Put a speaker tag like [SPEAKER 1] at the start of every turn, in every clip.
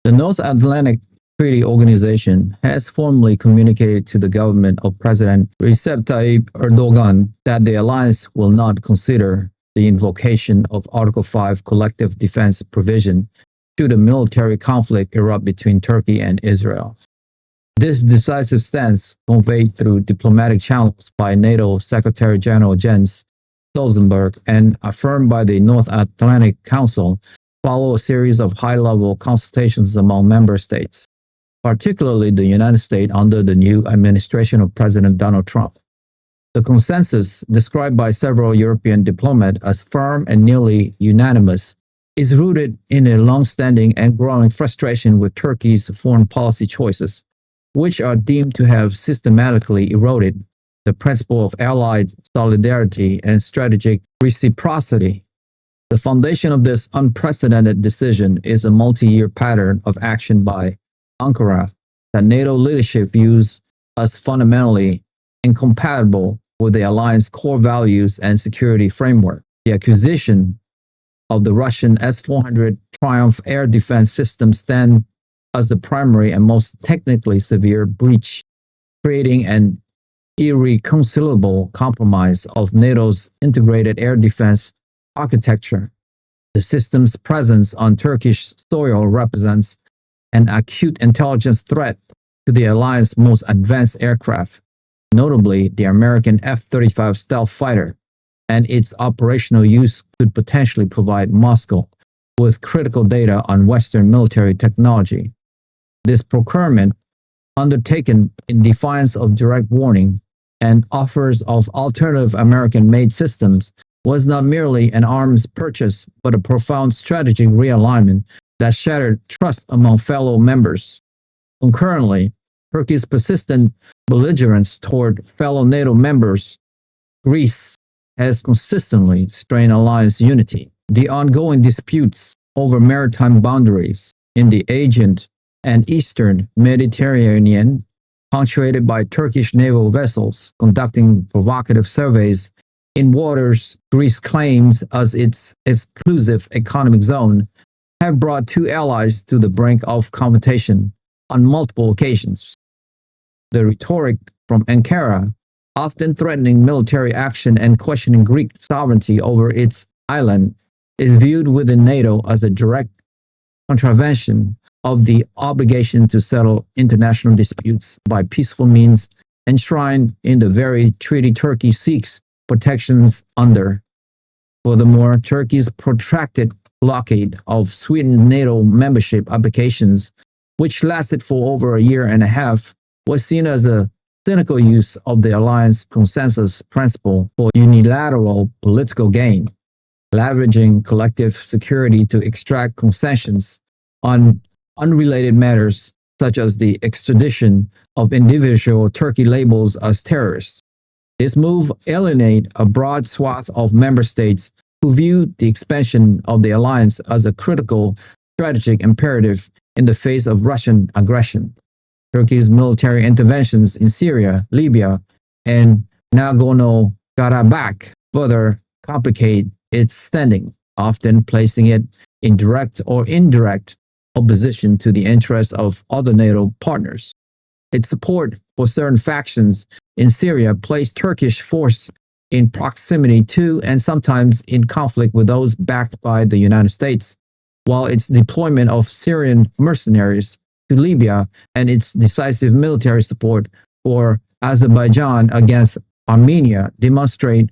[SPEAKER 1] The North Atlantic Treaty Organization has formally communicated to the government of President Recep Tayyip Erdogan that the alliance will not consider the invocation of Article 5 collective defense provision should a military conflict erupt between Turkey and Israel. This decisive stance, conveyed through diplomatic channels by NATO Secretary-General Jens Stoltenberg and affirmed by the North Atlantic Council, follow a series of high-level consultations among member states, particularly the United States under the new administration of President Donald Trump. The consensus, described by several European diplomats as firm and nearly unanimous, is rooted in a long-standing and growing frustration with Turkey's foreign policy choices, which are deemed to have systematically eroded the principle of allied solidarity and strategic reciprocity. The foundation of this unprecedented decision is a multi-year pattern of action by Ankara that NATO leadership views as fundamentally incompatible with the alliance's core values and security framework. The acquisition of the Russian S-400 Triumph air defense system stands as the primary and most technically severe breach, creating an irreconcilable compromise of NATO's integrated air defense architecture. The system's presence on Turkish soil represents an acute intelligence threat to the alliance's most advanced aircraft, notably the American F-35 stealth fighter, and its operational use could potentially provide Moscow with critical data on Western military technology. This procurement, undertaken in defiance of direct warning and offers of alternative American-made systems, was not merely an arms purchase but a profound strategic realignment that shattered trust among fellow members. Concurrently, Turkey's persistent belligerence toward fellow NATO members, Greece, has consistently strained alliance unity. The ongoing disputes over maritime boundaries in the Aegean and Eastern Mediterranean, punctuated by Turkish naval vessels conducting provocative surveys in waters Greece claims as its exclusive economic zone, have brought two allies to the brink of confrontation on multiple occasions. The rhetoric from Ankara, often threatening military action and questioning Greek sovereignty over its island, is viewed within NATO as a direct contravention of the obligation to settle international disputes by peaceful means enshrined in the very treaty Turkey seeks protections under. Furthermore, Turkey's protracted blockade of Sweden NATO membership applications, which lasted for over a year and a half, was seen as a cynical use of the alliance consensus principle for unilateral political gain, leveraging collective security to extract concessions on unrelated matters such as the extradition of individual Turkey labels as terrorists. This move alienated a broad swath of member states who viewed the expansion of the alliance as a critical strategic imperative in the face of Russian aggression. Turkey's military interventions in Syria, Libya, and Nagorno-Karabakh further complicate its standing, often placing it in direct or indirect opposition to the interests of other NATO partners. Its support for certain factions in Syria placed Turkish force in proximity to and sometimes in conflict with those backed by the United States, while its deployment of Syrian mercenaries to Libya and its decisive military support for Azerbaijan against Armenia demonstrate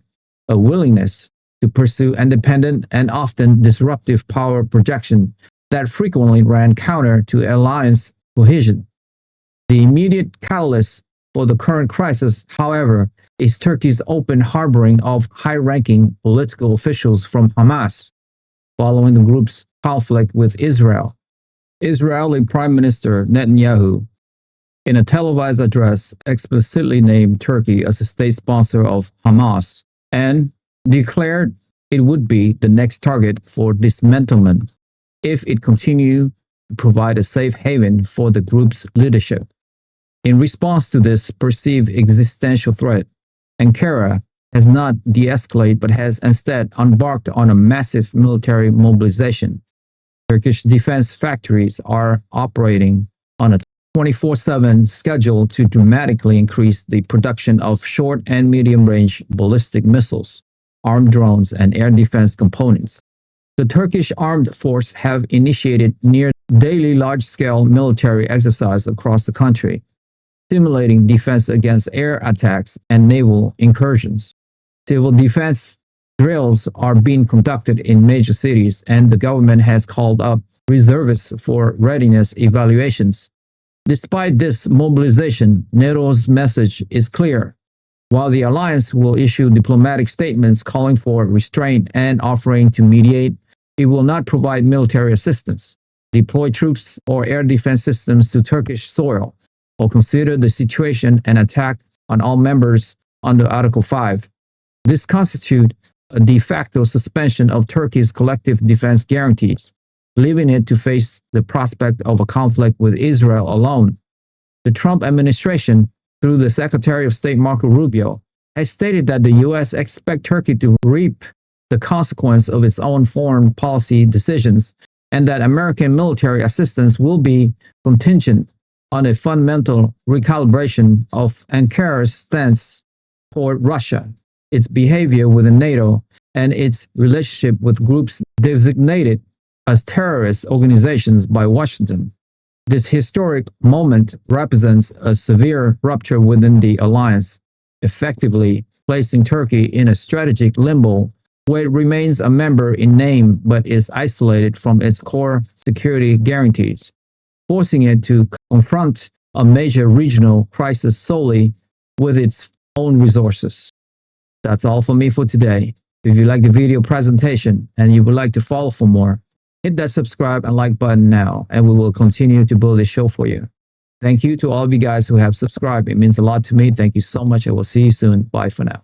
[SPEAKER 1] a willingness to pursue independent and often disruptive power projection that frequently ran counter to alliance cohesion. The immediate catalyst for the current crisis, however, is Turkey's open harboring of high-ranking political officials from Hamas, following the group's conflict with Israel. Israeli Prime Minister Netanyahu, in a televised address, explicitly named Turkey as a state sponsor of Hamas and declared it would be the next target for dismantlement if it continued to provide a safe haven for the group's leadership. In response to this perceived existential threat, Ankara has not de-escalated but has instead embarked on a massive military mobilization. Turkish defense factories are operating on a 24/7 schedule to dramatically increase the production of short and medium-range ballistic missiles, armed drones, and air defense components. The Turkish armed force have initiated near daily large-scale military exercise across the country, stimulating defense against air attacks and naval incursions. Civil defense drills are being conducted in major cities, and the government has called up reservists for readiness evaluations. Despite this mobilization, NATO's message is clear. While the alliance will issue diplomatic statements calling for restraint and offering to mediate, it will not provide military assistance, deploy troops or air defense systems to Turkish soil, or consider the situation an attack on all members under Article 5. This constitutes a de facto suspension of Turkey's collective defense guarantees, leaving it to face the prospect of a conflict with Israel alone. The Trump administration, through the Secretary of State Marco Rubio, has stated that the U.S. expects Turkey to reap the consequence of its own foreign policy decisions, and that American military assistance will be contingent on a fundamental recalibration of Ankara's stance toward Russia, its behavior within NATO, and its relationship with groups designated as terrorist organizations by Washington. This historic moment represents a severe rupture within the alliance, effectively placing Turkey in a strategic limbo where it remains a member in name but is isolated from its core security guarantees, forcing it to confront a major regional crisis solely with its own resources. That's all for me for today. If you like the video presentation and you would like to follow for more, hit that subscribe and like button now, and we will continue to build this show for you. Thank you to all of you guys who have subscribed. It means a lot to me. Thank you so much. I will see you soon. Bye for now.